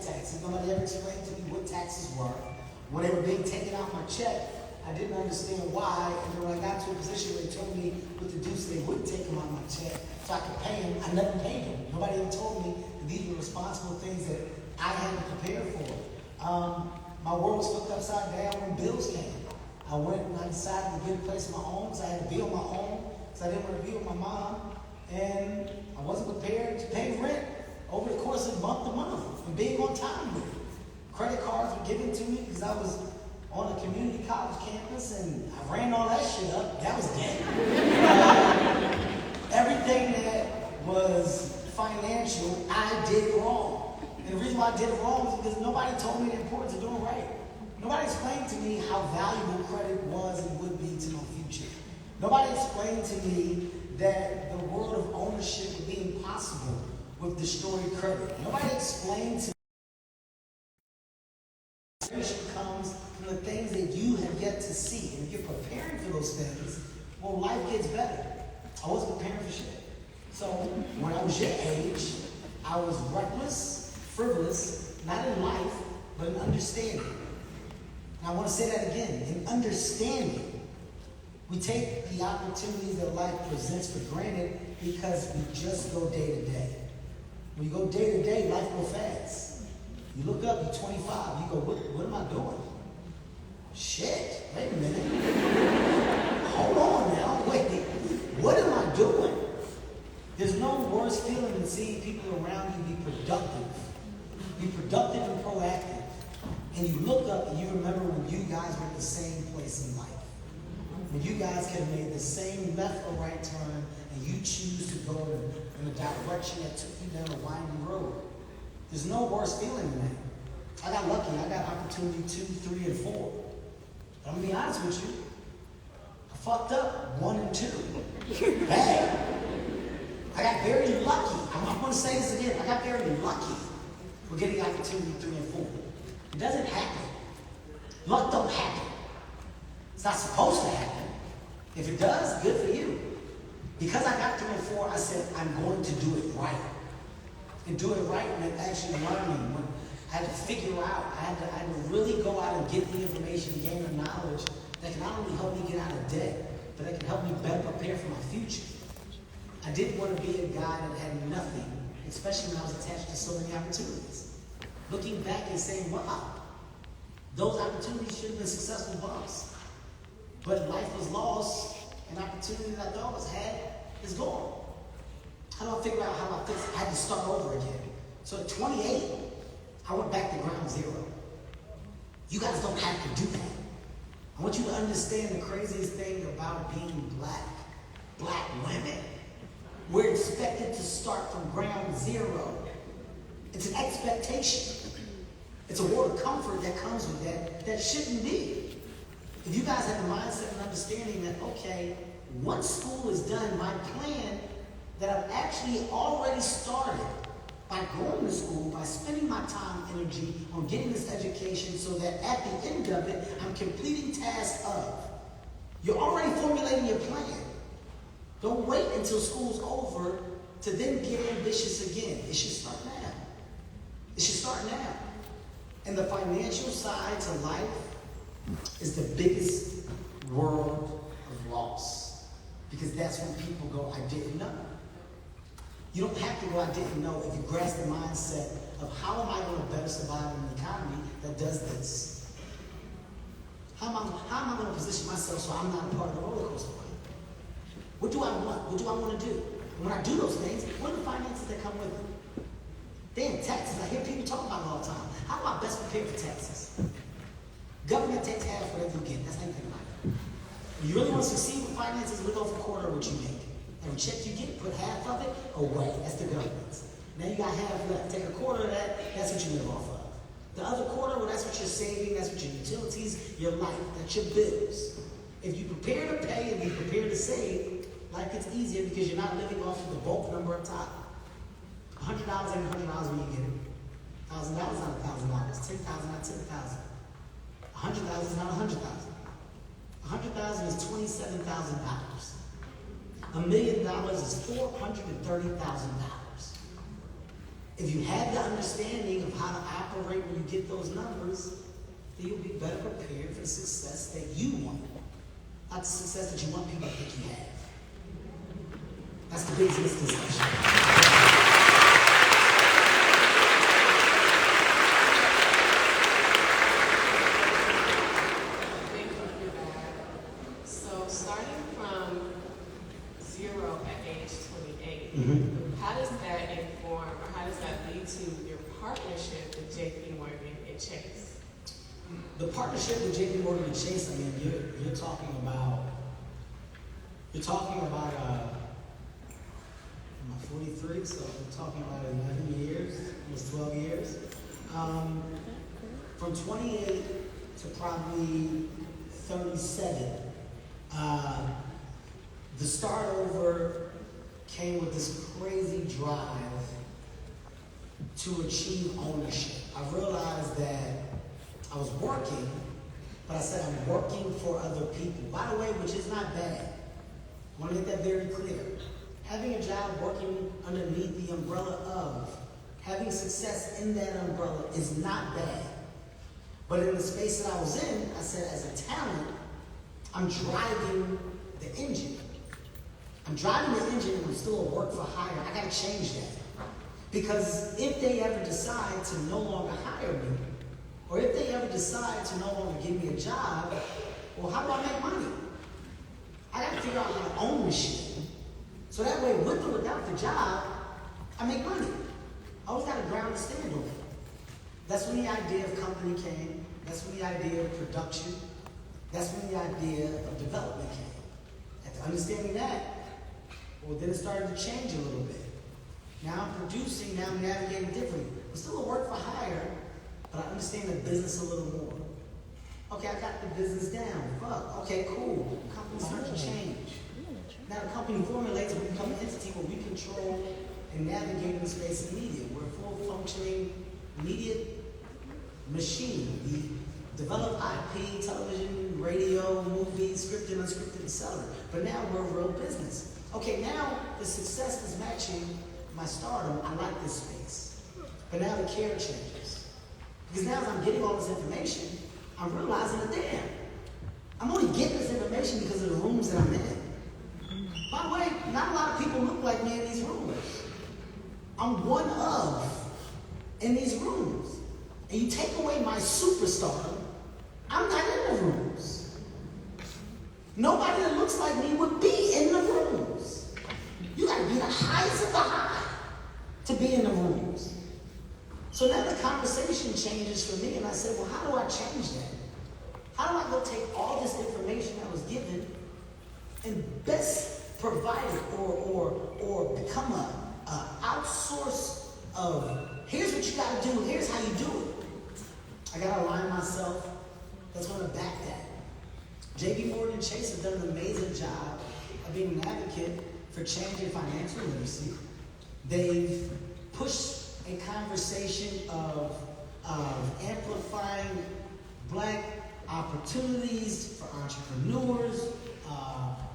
taxes. Nobody ever explained to me what taxes were. When they were being taken out my check, I didn't understand why. And then when I got to a position where they told me what to do so they wouldn't take them out of my check so I could pay them, I never paid them. Nobody ever told me that these were responsible things that I had to prepare for. My world was flipped upside down when bills came. I went and I decided to get a place of my own because I had to be on my own because I didn't want to be with my mom. And I wasn't prepared to pay rent over the course of month to month and being on time with it. Credit cards were given to me because I was on a community college campus and I ran all that shit up. That was gay. Everything that was financial, I did wrong. And the reason why I did it wrong is because nobody told me the importance of doing right. Nobody explained to me how valuable credit was and would be to my future. Nobody explained to me that the world of ownership would be impossible with destroyed credit. Nobody explained to me that comes from the things that you have yet to see. And if you're preparing for those things, well, life gets better. I wasn't preparing for shit. So when I was your age, I was reckless, frivolous, not in life, but in understanding. And I want to say that again, in understanding. We take the opportunities that life presents for granted because we just go day to day. When you go day to day, life goes fast. You look up, you're 25, you go, what am I doing? Shit, wait a minute. Hold on now, wait, what am I doing? There's no worse feeling than seeing people around you be productive. Be productive and proactive. And you look up and you remember when you guys were at the same place in life. When you guys could have made the same left or right turn and you choose to go in a direction that took you down a winding road. There's no worse feeling than that. I got lucky. I got opportunity 2, 3, and 4. But I'm going to be honest with you. I fucked up 1 and 2. Bad. I got very lucky. I'm going to say this again. I got very lucky for getting opportunity 3 and 4. It doesn't happen. Luck don't happen. It's not supposed to happen. If it does, good for you. Because I got 3 and 4, I said, I'm going to do it right. And do it right meant actually learning. When I had to figure out, I had to really go out and get the information, gain the knowledge that can not only help me get out of debt, but that can help me better prepare for my future. I didn't want to be a guy that had nothing, especially when I was attached to so many opportunities. Looking back and saying, wow, those opportunities should have been successful bumps. But life was lost, and opportunity that I thought was had is gone. How do I figure out how I fix it? I had to start over again. So at 28, I went back to ground zero. You guys don't have to do that. I want you to understand the craziest thing about being black women. We're expected to start from ground zero. It's an expectation. It's a word of comfort that comes with that shouldn't be. If you guys have the mindset and understanding that, okay, once school is done, my plan that I've actually already started by going to school, by spending my time and energy on getting this education so that at the end of it, I'm completing task of. You're already formulating your plan. Don't wait until school's over to then get ambitious again. It should start now. It should start now. And the financial side to life is the biggest world of loss. Because that's when people go, I didn't know. You don't have to go, I didn't know, if you grasp the mindset of how am I going to better survive in an economy that does this? How am I going to position myself so I'm not a part of the roller coaster? What do I want? What do I want to do? And when I do those things, what are the finances that come with them? Damn, taxes. I hear people talk about it all the time. How do I best prepare for taxes? Government takes half whatever you get. That's how you think about it. If you really want to succeed with finances, look over a quarter of what you make. Every check you get, put half of it away. That's the government's. Now you got half left. Take a quarter of that, that's what you live off of. The other quarter, well, that's what you're saving, that's what your utilities, your life, that's your bills. If you prepare to pay and you prepare to save, life gets easier because you're not living off of the bulk number up top. $100 ain't $100 when you get it. $1,000 not $1,000. $10,000 not $10,000. $100,000 is not $100,000. $100,000 is $27,000. $1 million is $430,000. If you have the understanding of how to operate when you get those numbers, then you'll be better prepared for the success that you want. Not the success that you want people to think you have. That's the biggest misconception. Thank you for that. So starting from 0 at age 28, how does that inform or how does that lead to your partnership with JPMorgan and Chase? The partnership with JPMorgan and Chase, I mean, you're talking about I'm 43, so we're talking about 11 years, almost 12 years. From 28 to probably 37, the start over came with this crazy drive to achieve ownership. I realized that I was working, but I said I'm working for other people. By the way, which is not bad. I want to make that very clear. Having a job working underneath the umbrella of, having success in that umbrella is not bad. But in the space that I was in, I said as a talent, I'm driving the engine. I'm driving the engine and I'm still a work for hire. I gotta change that. Because if they ever decide to no longer hire me, or if they ever decide to no longer give me a job, well, how do I make money? I gotta figure out how to own this shit. So that way, with or without the job, I make money. I always got a ground to stand on. That's when the idea of company came. That's when the idea of production. That's when the idea of development came. After understanding that, well, then it started to change a little bit. Now I'm producing, now I'm navigating differently. I'm still a work for hire, but I understand the business a little more. Okay, I got the business down. Fuck. Okay, cool. Companies start to change. Now the company formulates, we become an entity where we control and navigate the space of media. We're a full functioning media machine. We develop IP, television, radio, movies, scripted, unscripted, etc. But now we're a real business. Okay, now the success is matching my stardom. I like this space. But now the care changes. Because now as I'm getting all this information, I'm realizing that damn, I'm only getting this information because of the rooms that I'm in. By the way, not a lot of people look like me in these rooms. I'm one of in these rooms. And you take away my superstardom, I'm not in the rooms. Nobody that looks like me would be in the rooms. You gotta be the highest of the high to be in the rooms. So now the conversation changes for me, and I said, well, how do I change that? How do I go take all this information I was given and best provide it or become a outsource of here's what you gotta do, here's how you do it. I gotta align myself that's gonna back that. JPMorgan Chase has done an amazing job of being an advocate for change in financial literacy. They've pushed a conversation of amplifying Black opportunities for entrepreneurs.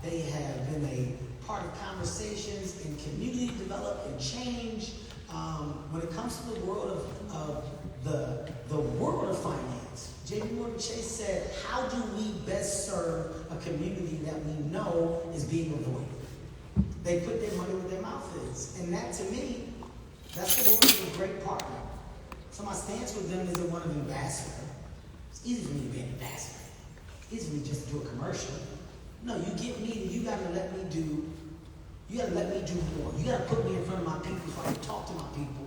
They have been a part of conversations in community development and change. When it comes to the world of the world of finance, JPMorgan Chase said, how do we best serve a community that we know is being avoided? They put their money where their mouth is. And that, to me, that's the word of a great partner. So my stance with them isn't one of ambassador. It's easy for me to be an ambassador. It's easy for me just to do a commercial. No, you get me, and you gotta let me do more. You gotta put me in front of my people so I can talk to my people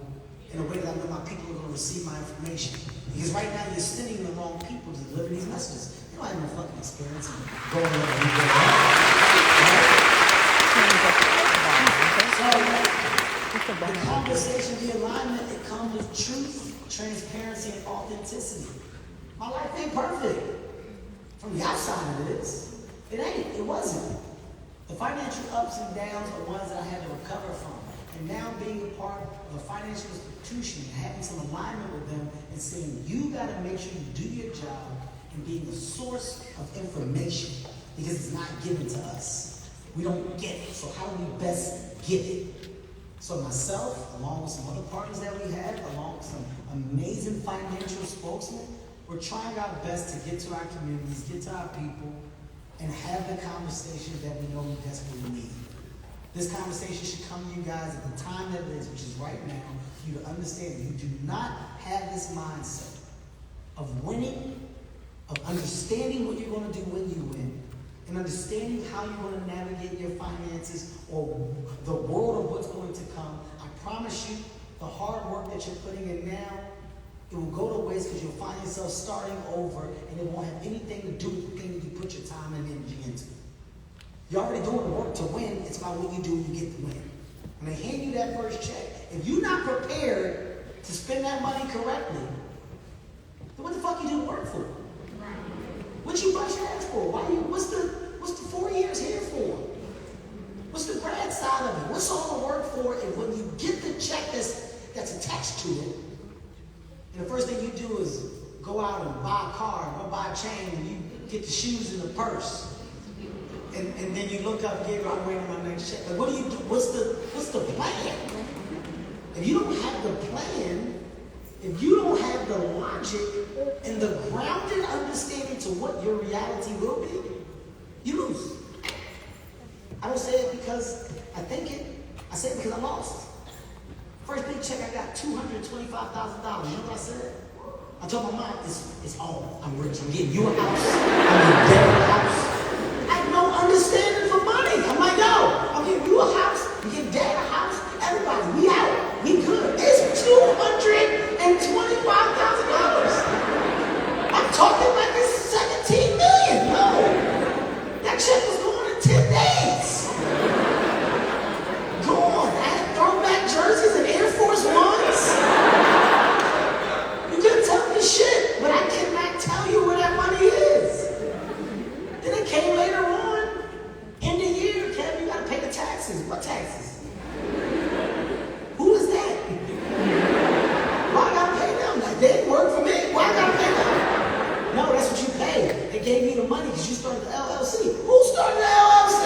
in a way that I know my people are gonna receive my information. Because right now you're sending the wrong people to deliver these messages. You don't have no fucking experience in going over and going on. So the conversation, the alignment, it comes with truth, transparency, and authenticity. My life ain't perfect. From the outside it is. It ain't. It wasn't. The financial ups and downs are ones that I had to recover from. And now being a part of a financial institution and having some alignment with them and saying, you got to make sure you do your job and being a source of information because it's not given to us. We don't get it. So how do we best get it? So myself, along with some other partners that we have, along with some amazing financial spokesmen, we're trying our best to get to our communities, get to our people, and have the conversation that we know we desperately need. This conversation should come to you guys at the time that it is, which is right now, for you to understand that you do not have this mindset of winning, of understanding what you're going to do when you win, and understanding how you're going to navigate your finances or the world of what's going to come. I promise you, the hard work that you're putting in now, it will go to waste because you'll find yourself starting over and it won't have anything to do with the thing that you put your time and energy into. You're already doing the work to win. It's about what you do when you get the win. When they hand you that first check, if you're not prepared to spend that money correctly, then what the fuck you do the work for? What you bust your ass for? What's the 4 years here for? What's the grad side of it? What's all the work for? And when you get the check that's attached to it, and the first thing you do is go out and buy a car, go buy a chain, and you get the shoes in the purse. And then you look up and I'm waiting on my next check. Like, what do you do? What's the plan? If you don't have the plan, if you don't have the logic and the grounded understanding to what your reality will be, you lose. I don't say it because I think it. I say it because I lost. First big check I got, $225,000. You know what I said? I told my mom, it's all. I'm rich. I'm getting you a house. I'm getting dad a house. I have no understanding for money. I'm like, yo, I'm getting you a house. I'm getting dad a house. Everybody, we out. We good. It's $225,000. I'm talking like it's $17 million. No. That check was going in 10 days. Go on. I had throwback jerseys and Air Force Ones. You couldn't tell me shit, but I cannot tell you where that money is. Then it came later on. End of year, Kevin, you gotta pay the taxes. What taxes? Who is that? Why I gotta pay them? Like, they didn't work for me. Why I gotta pay them? No, that's what you pay. They gave me the money because you started the LLC. Who started the LLC?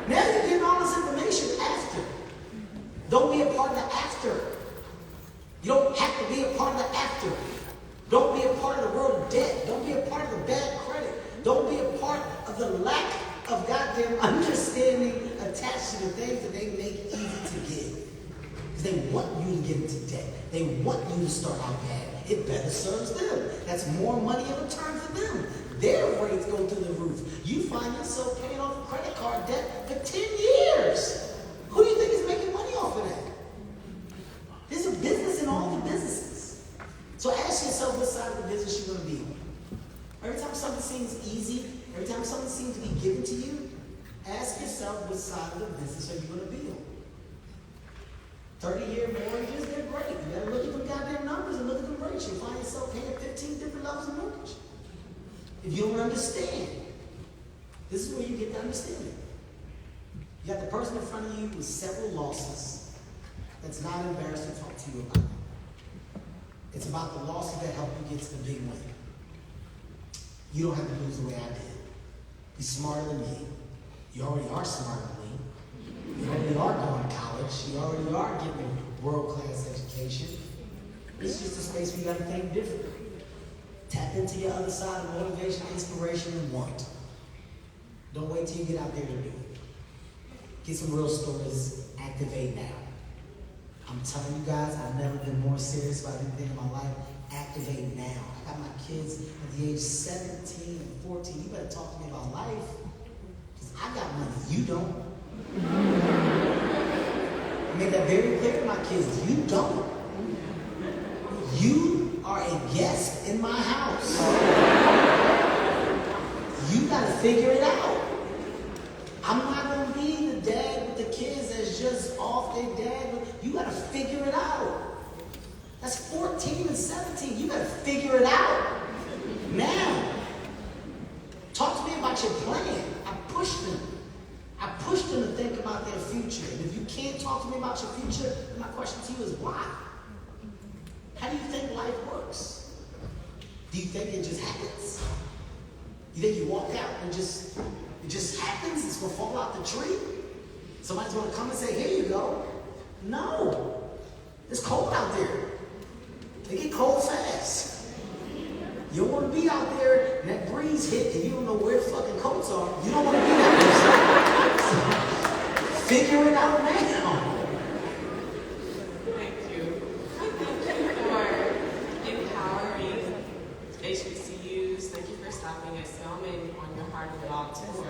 Now you're getting all this information after. Don't be a part of the after. You don't have to be a part of the after. Don't be a part of the world of debt. Don't be a part of the bad credit. Don't be a part of the lack of goddamn understanding attached to the things that they make easy to give. Because they want you to get into debt. They want you to start out bad. It better serves them. That's more money in return for them. Their rates go through the roof. You find yourself paying off credit card debt for 10 years. Who do you think is making money off of that? There's a business in all the businesses. So ask yourself what side of the business you're going to be on. Every time something seems easy, every time something seems to be given to you, ask yourself what side of the business are you going to be on. 30-year mortgages, they're great. You got to look at them goddamn numbers and look at them rates. You'll find yourself paying 15 different levels of mortgage. If you don't understand, this is where you get the understanding. You got the person in front of you with several losses that's not embarrassed to talk to you about. It's about the losses that help you get to the big win. You don't have to lose the way I did. Be smarter than me. You already are smarter than me. You already are going to college. You already are getting a world-class education. It's just a space where you got to think different. Tap into your other side of motivation, inspiration, and want. Don't wait till you get out there to do it. Get some real stories. Activate now. I'm telling you guys, I've never been more serious about anything in my life. Activate now. I got my kids at the age 17 and 14. You better talk to me about life. Because I got money. You don't. I made that very clear to my kids. You don't. You are a guest in my house. You got to figure it out. I'm not going to be the dad with the kids that's just off their dad. You got to figure it out. That's 14 and 17. You got to figure it out. Now, talk to me about your plan. I pushed them. I pushed them to think about their future. And if you can't talk to me about your future, then my question to you is why? How do you think life works? Do you think it just happens? You think you walk out and it just happens? It's going to fall out the tree? Somebody's going to come and say, here you go. No. It's cold out there. They get cold fast. You don't want to be out there and that breeze hit and you don't know where the fucking coats are. You don't want to be that person. Figure it out now. Thank you. Thank you for empowering HBCUs. Thank you for stopping at Spelman on your Heart of It All tour.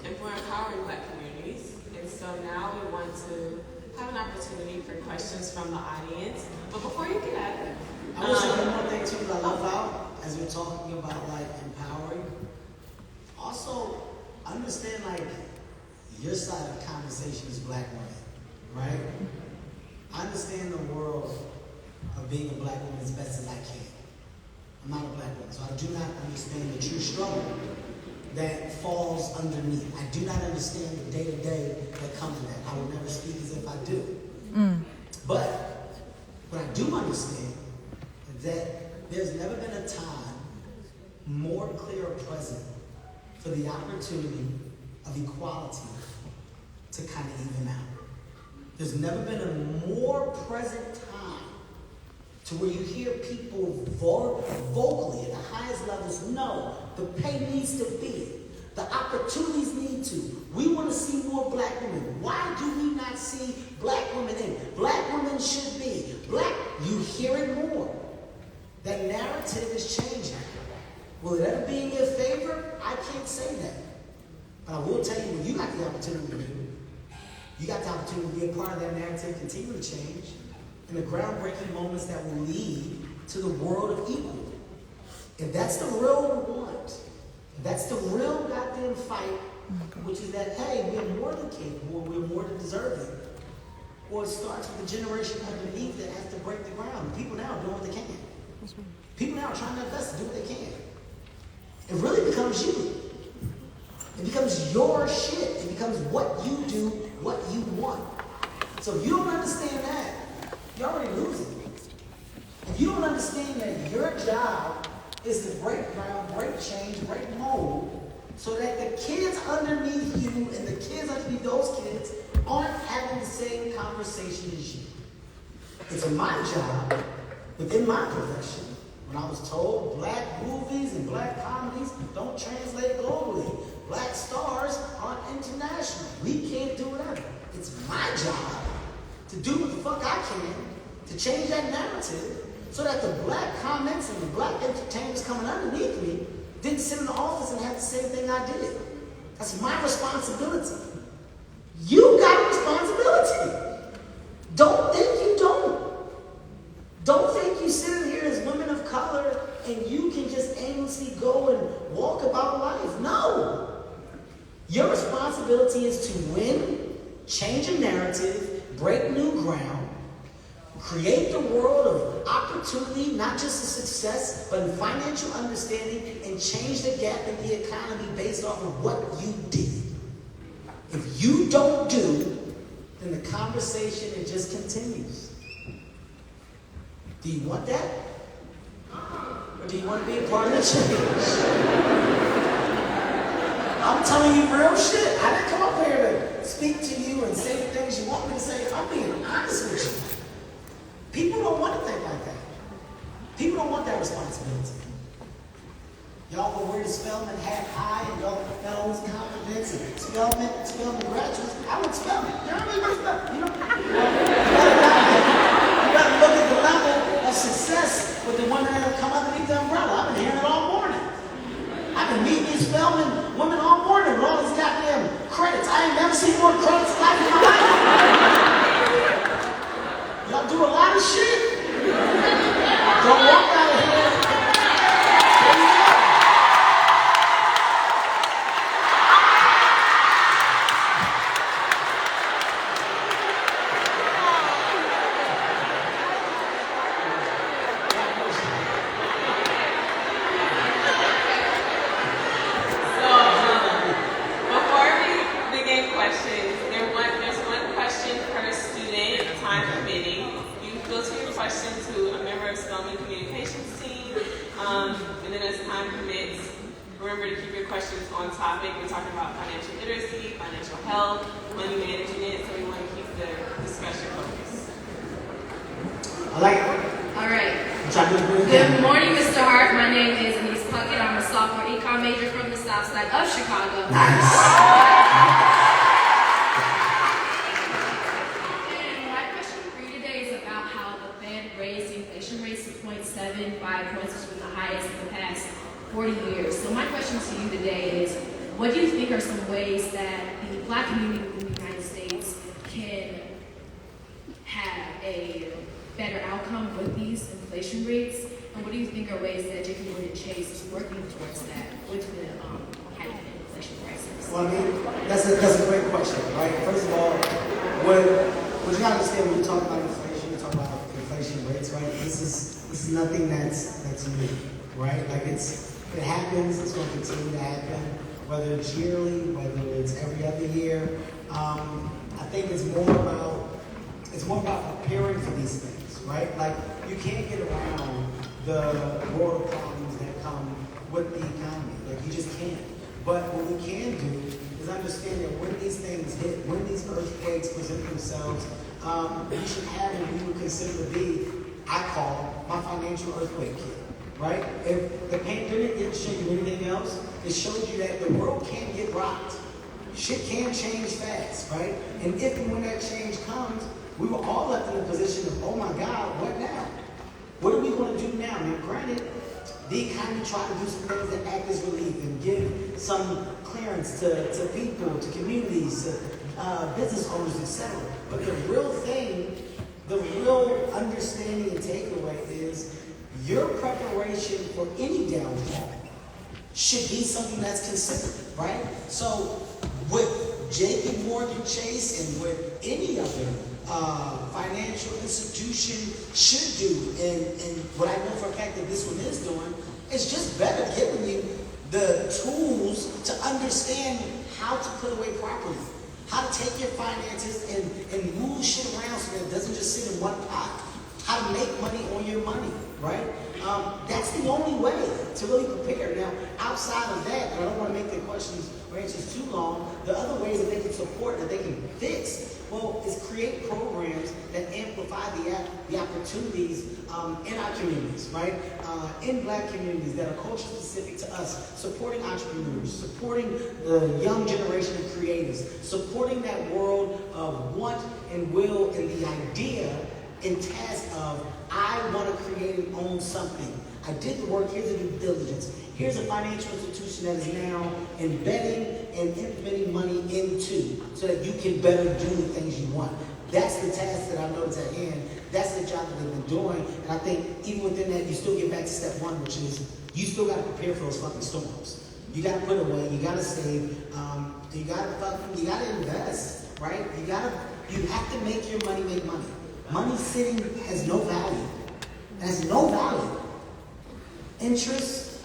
And for empowering Black communities. And so now we want to have an opportunity for questions from the audience. But before you get at it, I will say one more thing too that I love out as we're talking about like empowering. Also, understand like your side of the conversation is Black women, right? I understand the world of being a Black woman as best as I can. I'm not a Black woman, so I do not understand the true struggle that falls underneath. I do not understand the day-to-day that comes with that. I will never speak as if I do. But what I do understand is that there's never been a time more clear or present for the opportunity of equality to kind of even out. There's never been a more present time to where you hear people vocally at the highest levels, no, the pay needs to be, the opportunities need to. We want to see more Black women. Why do we not see Black women in? Black women should be. You hear it more. That narrative is changing. Will it ever be in your favor? I can't say that. But I will tell you what you got the opportunity to do. You got the opportunity to be a part of that narrative, continue to change, in the groundbreaking moments that will lead to the world of equal. If that's the real want, if that's the real goddamn fight, which is that, hey, we're more than capable, we're more than deserving. Or it starts with the generation underneath that has to break the ground. People now are doing what they can. People now are trying their best to do what they can. It really becomes you. It becomes your shit. It becomes what you do, what you want. So if you don't understand that, you're already losing. If you don't understand that your job is to break ground, break change, break mold, so that the kids underneath you and the kids underneath those kids aren't having the same conversation as you. It's my job, within my profession, when I was told Black movies and Black comedies don't translate globally. Black stars aren't international. We can't do whatever. It's my job to do what the fuck I can to change that narrative so that the Black comments and the Black entertainers coming underneath me didn't sit in the office and have the same thing I did. That's my responsibility. You got a responsibility. Don't think you don't. Don't think you sit here as women of color and you can just aimlessly go and walk about life. No. Your responsibility is to win, change a narrative, break new ground, create the world of opportunity, not just a success, but in financial understanding, and change the gap in the economy based off of what you did. If you don't do, then the conversation, it just continues. Do you want that? Or do you want to be a part of the change? I'm telling you real shit. I didn't come up here to speak to you and say the things you want me to say. I'm being honest with you. People don't want to think like that. People don't want that responsibility. Y'all will wear the Spelman hat high and y'all got all this confidence and Spelman graduates. I went Spelman. You know what I mean? You gotta look at the level of success with the women that have come underneath the umbrella. I've been hearing it all morning. I've been meeting these Spelman women all morning with all these goddamn credits. I ain't never seen more credits like in my life. Y'all do a lot of shit. Don't walk out of here. There you go. Remember to keep your questions on topic. We're talking about financial literacy, financial health, money management, so we want to keep the discussion focused. I like it. All right. Good morning, Mr. Hart. My name is Denise Puckett. I'm a sophomore econ major from the south side of Chicago. Nice. And my question for you today is about how the Fed raised the inflation rates to 0.75 points, which was the highest in the past 40 years. So my question to you today is, what do you think are some ways that the Black community in the United States can have a better outcome with these inflation rates? And what do you think are ways that JPMorgan Chase is working towards that with the heightened inflation crisis? Well, I mean, that's a great question, right? First of all, what you gotta understand when you talk about inflation, you talk about inflation rates, right? This is nothing that's new, right? Like it happens, it's going to continue to happen, whether it's yearly, whether it's every other year. I think it's more about preparing for these things, right? Like you can't get around the world problems that come with the economy. Like you just can't. But what we can do is understand that when these things hit, when these earthquakes present themselves, we should have what we would consider to be, I call my financial earthquake kit. Right? If the pandemic didn't show you anything else, it showed you that the world can get rocked. Shit can change fast, right? And if and when that change comes, we were all left in a position of, oh my God, what now? What are we going to do now? Now, granted, the economy tried to do some things that act as relief and give some clearance to people, to communities, to business owners, etc. But the real thing, the real understanding and takeaway is your preparation for any downfall should be something that's considered, right? So what JPMorgan Chase and what any other financial institution should do, and what I know for a fact that this one is doing, is just better giving you the tools to understand how to put away properly, how to take your finances and move shit around so that it doesn't just sit in one pot, how to make money on your money, right? That's the only way to really prepare. Now, outside of that, and I don't want to make the questions or answers too long, the other ways that they can support, that they can fix, well, is create programs that amplify the opportunities in our communities, right? In Black communities that are culture specific to us, supporting entrepreneurs, supporting the young generation of creators, supporting that world of want and will and the idea and task of, I want to create and own something. I did the work, here's the due diligence. Here's a financial institution that is now embedding and implementing money into so that you can better do the things you want. That's the task that I know is at hand. That's the job that they've been doing. And I think even within that, you still get back to step one, which is you still got to prepare for those fucking storms. You got to put away, you got to save, you got to invest, right? You have to make your money make money. Money sitting has no value. It has no value. Interest,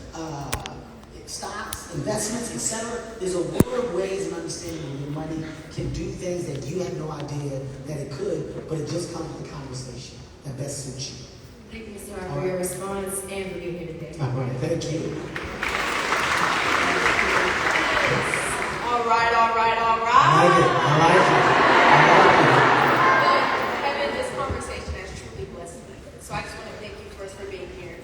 stocks, investments, etc. There's a world of ways and understanding where your money can do things that you have no idea that it could, but it just comes with the conversation that best suits you. Thank you, Mr. Hart, for your response and for being here today. All right, thank you. All right. I like it. Kevin, this conversation has truly blessed me. So I just want to thank you first for being here.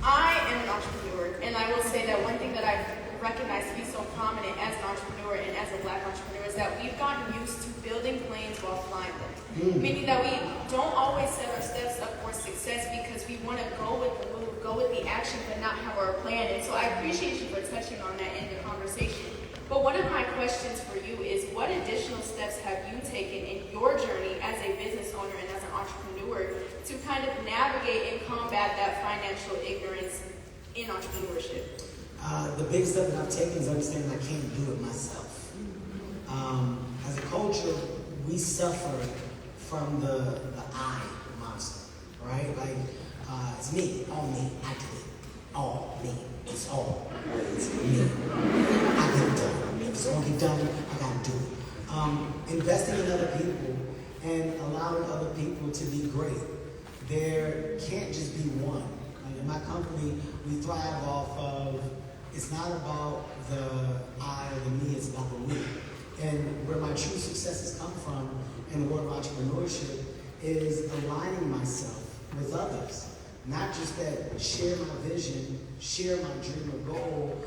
I am an entrepreneur, and I will say that one thing that I've recognized to be so prominent as an entrepreneur and as a Black entrepreneur is that we've gotten used to building planes while flying them. Meaning that we don't always set our steps up for success because we want to go with the move, go with the action, but not have our plan. And so I appreciate you for touching on that in the conversation. But one of my questions for you is, what additional steps have you taken in your journey as a business owner and as an entrepreneur to kind of navigate and combat that financial ignorance in entrepreneurship? The biggest step that I've taken is understanding I can't do it myself. As a culture, we suffer from the I monster, right? Like, it's me, all me, I did it. All me, it's always me. I get it done. If it's gonna get done, I gotta do it. Investing in other people and allowing other people to be great. There can't just be one. Like in my company, we thrive off of it's not about the I or the me, it's about the we. And where my true successes come from in the world of entrepreneurship is aligning myself with others. Not just that share my vision, share my dream or goal,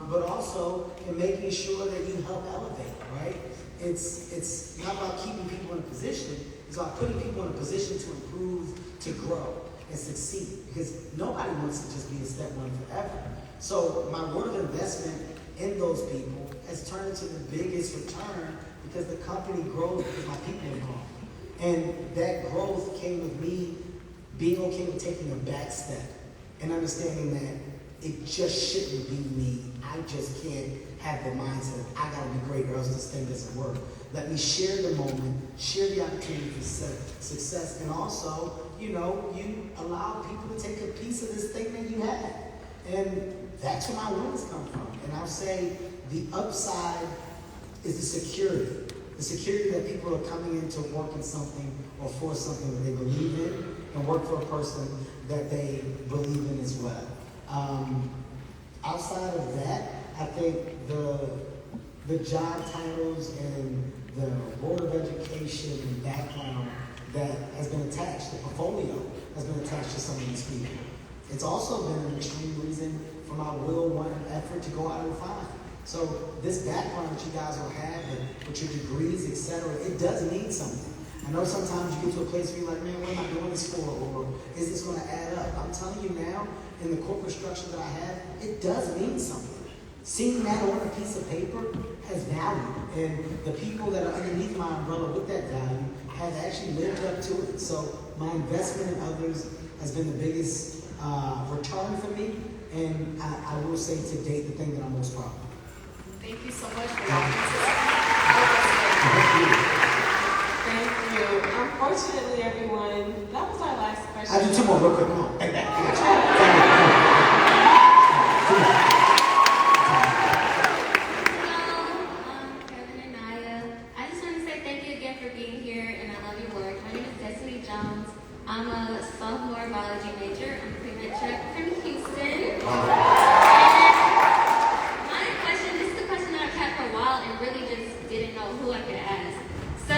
but also in making sure that you help elevate, right? It's not about keeping people in a position, it's about putting people in a position to improve, to grow, and succeed. Because nobody wants to just be a step one forever. So my word of investment in those people has turned into the biggest return because the company grows because my people are growing. And that growth came with me being okay with taking a back step and understanding that it just shouldn't be me. I just can't have the mindset of I gotta be great or else this thing doesn't work. Let me share the moment, share the opportunity for success, and also, you allow people to take a piece of this thing that you have. And that's where my wins come from. And I'll say the upside is the security. The security that people are coming in to work in something or for something that they believe in and work for a person that they believe in as well. Outside of that, I think the job titles and the board of education and background that has been attached, the portfolio has been attached to some of these people. It's also been an extreme reason for my will, want, and effort to go out and find. So this background that you guys will have and with your degrees, etc., it does mean something. I know sometimes you get to a place where you're like, man, what am I doing this for? Or is this going to add up? I'm telling you now, in the corporate structure that I have, it does mean something. Seeing that on a piece of paper has value. And the people that are underneath my umbrella with that value have actually lived up to it. So my investment in others has been the biggest return for me. And I will say to date, the thing that I'm most proud of. Thank you so much for that. Thank you. Unfortunately, everyone, that was our last question. I'll do two more real quick. Come on. Hey, back. Kevin and Naya. I just want to say thank you again for being here, and I love your work. My name is Destiny Jones. I'm a sophomore biology major. I'm a pre-med check from Houston. My question, this is a question that I've had for a while and really just didn't know who I could ask. So,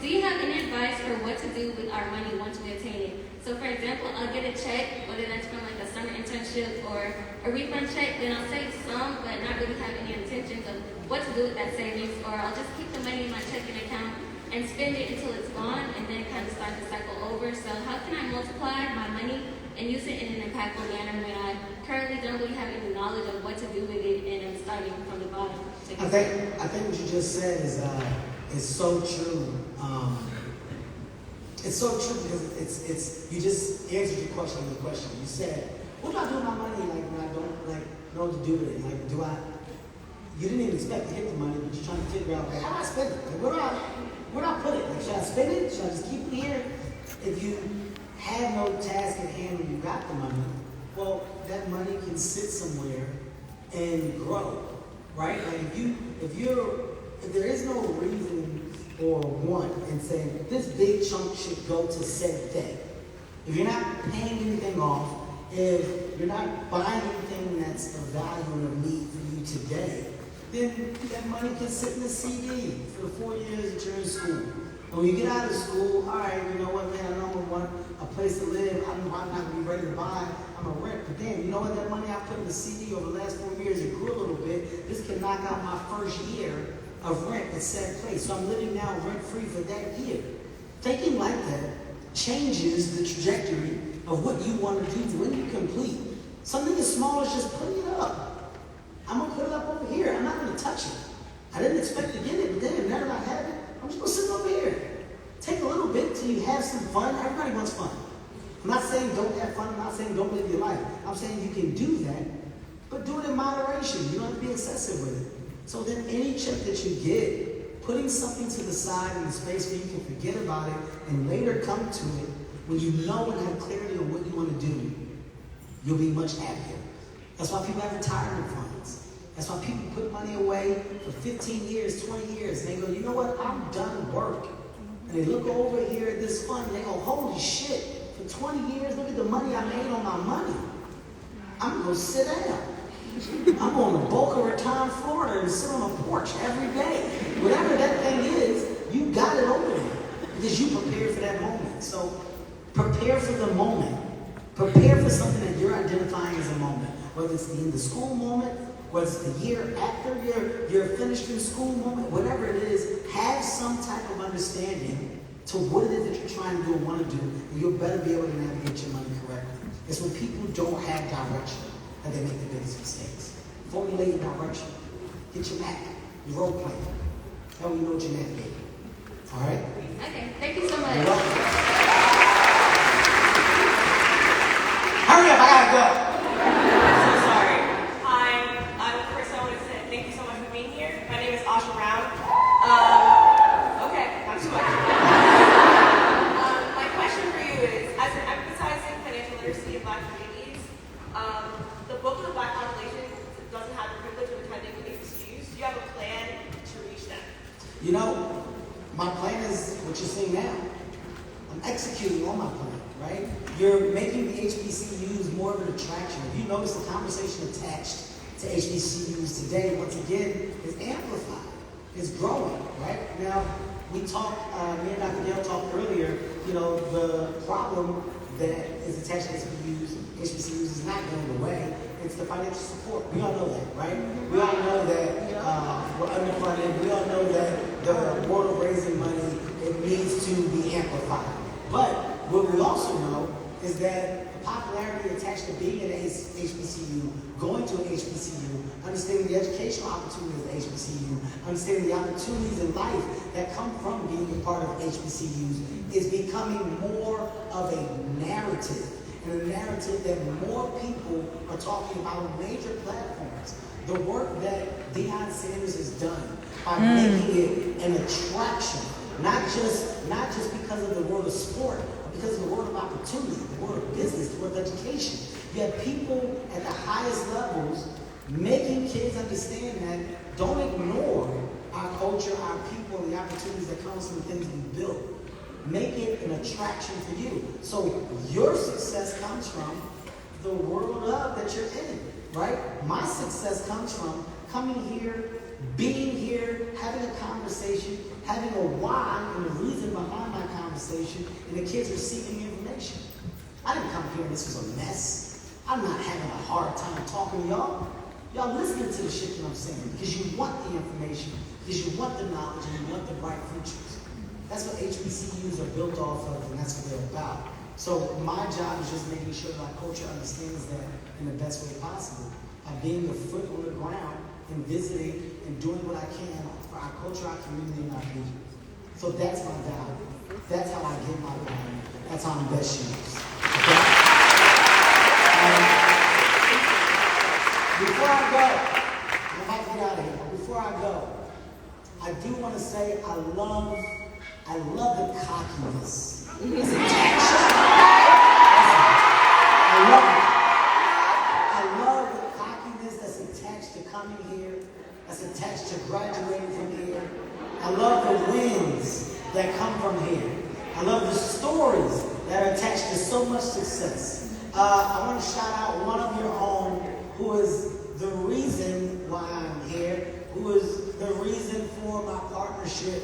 do you have any advice for what to do with our money once we attain it? So for example, I'll get a check, whether that's from like a summer internship or a refund check, then I'll save some, but not really have any intentions of what to do with that savings, or I'll just keep the money in my checking account and spend it until it's gone and then kind of start the cycle over. So how can I multiply my money and use it in an impactful manner when I currently don't really have any knowledge of what to do with it and I'm starting from the bottom? I think what you just said is so true. It's so true because it's you just answered your question with a question. You said, what do I do with my money like when I don't know what to do with it? Like you didn't even expect to get the money, but you're trying to figure out how do I spend it? Like where do I put it? Like should I spend it? Should I just keep it here? If you had no task at hand when you got the money, well, that money can sit somewhere and grow, right? Like if there is no reason or want in saying this big chunk should go to said thing. If you're not paying anything off, if you're not buying anything that's of value and of need for you today, then that money can sit in the CD for the 4 years that you're in school. And when you get out of school, all right, you know what, man, I know I want a place to live. I'm not going to be ready to buy. I'm a rent. But then, you know what, that money I put in the CD over the last 4 years, it grew a little bit. This can knock out my first year of rent at said place. So I'm living now rent-free for that year. Thinking like that changes the trajectory of what you want to do when you complete. Something as small as just putting it up. I'm going to put it up over here. I'm not going to touch it. I didn't expect to get it, but then now that I have it, I'm just going to sit over here. Take a little bit till you have some fun. Everybody wants fun. I'm not saying don't have fun. I'm not saying don't live your life. I'm saying you can do that, but do it in moderation. You don't have to be excessive with it. So then any check that you get, putting something to the side in a space where you can forget about it and later come to it when you know and have clarity on what you want to do, you'll be much happier. That's why people have retirement funds. That's why people put money away for 15 years, 20 years. And they go, you know what, I'm done work. And they look over here at this fund and they go, holy shit, for 20 years, look at the money I made on my money. I'm gonna go sit down. I'm going to Boca Raton, Florida, and sit on a porch every day. Whatever that thing is, you got it over there because you prepared for that moment. So prepare for the moment. Prepare for something that you're identifying as a moment. Whether it's the end of school moment, whether it's the year after you're finished in school moment, whatever it is, have some type of understanding to what it is that you're trying to do and want to do, and you'll better be able to navigate your money correctly. It's when people don't have direction that they make the biggest mistakes. Formulate your direction. Get your map, your road plan. That way you know what you're navigating. All right? Okay, thank you so much. You're welcome. Hurry up, I gotta go. I'm so sorry. Hi, first I want to say thank you so much for being here. My name is Asha Brown. Okay, not too much. My question for you is, as we're emphasizing financial literacy in Black communities, the bulk of the Black population doesn't have the privilege of attending HBCUs. Do you have a plan to reach them? You know, my plan is what you're seeing now. I'm executing on my plan, right? You're making the HBCUs more of an attraction. If you notice, the conversation attached to HBCUs today, once again, is amplified. It's growing, right? Now, we talked, me and Dr. Gale talked earlier, you know, the problem that is attached to HBCUs is not going away. It's the financial support. We all know that, right? We all know that we're underfunded. We all know that the world of raising money, it needs to be amplified. But what we also know is that the popularity attached to being at an HBCU, going to an HBCU, understanding the educational opportunities of HBCU, understanding the opportunities in life that come from being a part of HBCUs is becoming more of a narrative. And a narrative that more people are talking about on major platforms. The work that Deion Sanders has done by making it an attraction, not just because of the world of sport, but because of the world of opportunity, the world of business, the world of education. You have people at the highest levels making kids understand that don't ignore our culture, our people, and the opportunities that come from the things we build. Make it an attraction for you. So your success comes from the world of that you're in, right? My success comes from coming here, being here, having a conversation, having a why and a reason behind my conversation, and the kids receiving information. I didn't come here and this was a mess. I'm not having a hard time talking to y'all. Y'all listening to the shit that I'm saying because you want the information, because you want the knowledge, and you want the bright futures. That's what HBCUs are built off of, and that's what they're about. So my job is just making sure that our culture understands that in the best way possible. By being the foot on the ground and visiting and doing what I can for our culture, our community, and our region. So that's my job. That's how I get my value. That's how I'm best used. Okay? Before I go, I'm about to get out of here, but before I go, I do want to say I love the cockiness. It's attached. I love the cockiness that's attached to coming here, that's attached to graduating from here. I love the wins that come from here. I love the stories that are attached to so much success. I want to shout out one of your own who is the reason why I'm here, who is the reason for my partnership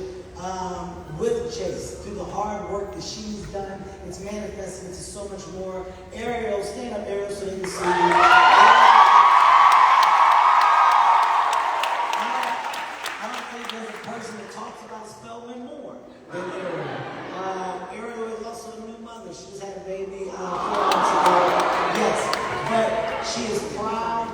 with Chase. Through the hard work that she's done, it's manifested into so much more. Ariel, stand up, Ariel, so you can see you. I don't think there's a person that talks about Spelman more than Ariel. Ariel is also a new mother. She just had a baby 4 months ago. Yes, but she is proud,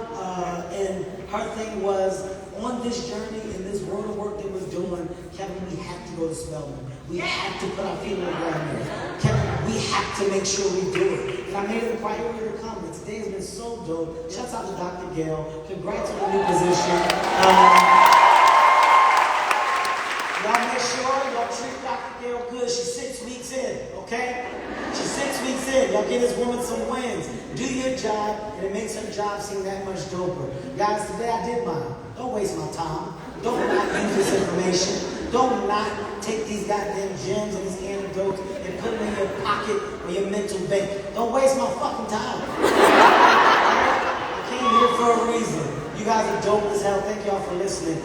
and her thing was, on this journey, in this world of work that we're doing, Kevin, we have to go to Spelman. We have to put our feet on the ground there. Kevin, we have to make sure we do it. And I made it a priority to come. And today has been so dope. Shouts out to Dr. Gale. Congrats on the new position. Y'all make sure y'all treat Dr. Gale good. She's 6 weeks in, okay? She's 6 weeks in. Y'all give this woman some wins. Do your job, and it makes her job seem that much doper. Guys, today I did mine. Don't waste my time. Don't not use this information. Don't not take these goddamn gems and these anecdotes and put them in your pocket or your mental bank. Don't waste my fucking time. You guys are dope as hell. Thank y'all for listening.